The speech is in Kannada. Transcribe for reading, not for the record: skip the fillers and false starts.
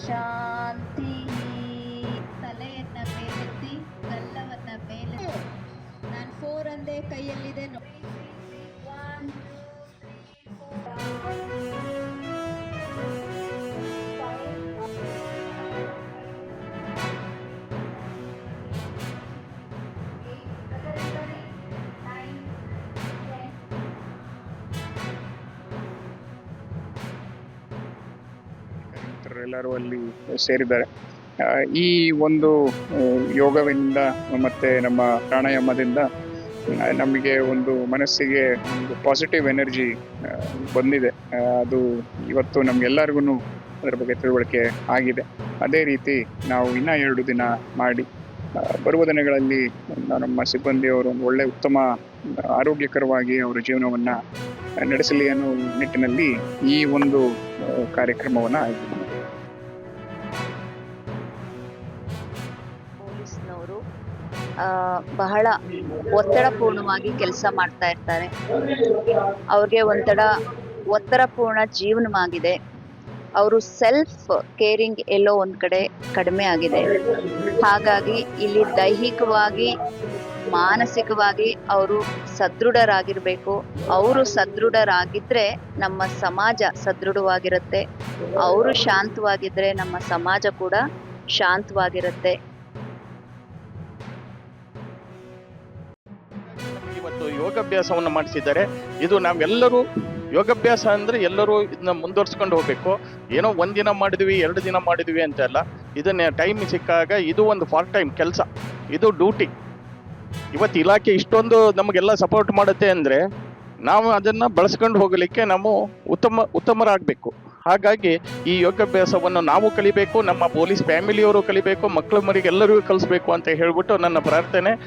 ಶಾಂತಿ. ತಲೆಯನ್ನ ಮೇಲೆತ್ತಿ ಗಲ್ಲವನ್ನ ಮೇಲೆ. ನಾನು 4 ಅಂದೆ, ಕೈಯಲ್ಲಿದೆ ನೋಡಿ. 1 ಎಲ್ಲರೂ ಅಲ್ಲಿ ಸೇರಿದ್ದಾರೆ. ಈ ಒಂದು ಯೋಗದಿಂದ ಮತ್ತೆ ನಮ್ಮ ಪ್ರಾಣಾಯಾಮದಿಂದ ನಮಗೆ ಒಂದು ಮನಸ್ಸಿಗೆ ಒಂದು ಪಾಸಿಟಿವ್ ಎನರ್ಜಿ ಬಂದಿದೆ. ಅದು ಇವತ್ತು ನಮ್ಗೆಲ್ಲರಿಗೂ ಅದರ ಬಗ್ಗೆ ತಿಳುವಳಿಕೆ ಆಗಿದೆ. ಅದೇ ರೀತಿ ನಾವು ಇನ್ನೂ 2 ದಿನ ಮಾಡಿ ಬರುವ ದಿನಗಳಲ್ಲಿ ನಮ್ಮ ಸಿಬ್ಬಂದಿಯವರು ಒಂದು ಒಳ್ಳೆ ಉತ್ತಮ ಆರೋಗ್ಯಕರವಾಗಿ ಅವರ ಜೀವನವನ್ನು ನಡೆಸಲಿ ಅನ್ನೋ ನಿಟ್ಟಿನಲ್ಲಿ ಈ ಒಂದು ಕಾರ್ಯಕ್ರಮವನ್ನು ಆಯೋಜನೆ ಮಾಡಿದ್ದೀವಿ. ಪೊಲೀಸ್ನವರು ಬಹಳ ಒತ್ತಡಪೂರ್ಣವಾಗಿ ಕೆಲಸ ಮಾಡ್ತಾ ಇರ್ತಾರೆ. ಅವ್ರಿಗೆ ಒತ್ತಡಪೂರ್ಣ ಜೀವನವಾಗಿದೆ. ಅವರು ಸೆಲ್ಫ್ ಕೇರಿಂಗ್ ಎಲ್ಲೋ ಒಂದು ಕಡೆ ಕಡಿಮೆ ಆಗಿದೆ. ಹಾಗಾಗಿ ಇಲ್ಲಿ ದೈಹಿಕವಾಗಿ ಮಾನಸಿಕವಾಗಿ ಅವರು ಸದೃಢರಾಗಿರಬೇಕು. ಅವರು ಸದೃಢರಾಗಿದ್ದರೆ ನಮ್ಮ ಸಮಾಜ ಸದೃಢವಾಗಿರುತ್ತೆ. ಅವರು ಶಾಂತವಾಗಿದ್ದರೆ ನಮ್ಮ ಸಮಾಜ ಕೂಡ ಶಾಂತವಾಗಿರುತ್ತೆ. ಇವತ್ತು ಯೋಗಾಭ್ಯಾಸವನ್ನು ಮಾಡಿಸಿದ್ದಾರೆ. ಇದು ನಾವೆಲ್ಲರೂ ಯೋಗಾಭ್ಯಾಸ ಅಂದರೆ ಎಲ್ಲರೂ ಇದನ್ನ ಮುಂದುವರ್ಸ್ಕೊಂಡು ಹೋಗಬೇಕು. ಏನೋ 1 ದಿನ ಮಾಡಿದ್ವಿ 2 ದಿನ ಮಾಡಿದ್ವಿ ಅಂತ ಅಲ್ಲ. ಇದನ್ನ ಟೈಮ್ ಸಿಕ್ಕಾಗ ಇದು ಒಂದು ಪಾರ್ಟ್ ಟೈಮ್ ಕೆಲಸ, ಇದು ಡ್ಯೂಟಿ. ಇವತ್ತು ಇಲಾಖೆ ಇಷ್ಟೊಂದು ನಮಗೆಲ್ಲ ಸಪೋರ್ಟ್ ಮಾಡುತ್ತೆ ಅಂದರೆ ನಾವು ಅದನ್ನು ಬಳಸ್ಕೊಂಡು ಹೋಗಲಿಕ್ಕೆ ನಾವು ಉತ್ತಮರಾಗಬೇಕು. ಹಾಗಾಗಿ ಈ ಯೋಗಾಭ್ಯಾಸವನ್ನು ನಾವು ಕಲಿಬೇಕು, ನಮ್ಮ ಪೊಲೀಸ್ ಫ್ಯಾಮಿಲಿಯವರು ಕಲಿಬೇಕು, ಮಕ್ಕಳು ಮರಿಗೆ ಎಲ್ಲರಿಗೂ ಕಲಿಸ್ಬೇಕು ಅಂತ ಹೇಳ್ಬಿಟ್ಟು ನನ್ನ ಪ್ರಾರ್ಥನೆ.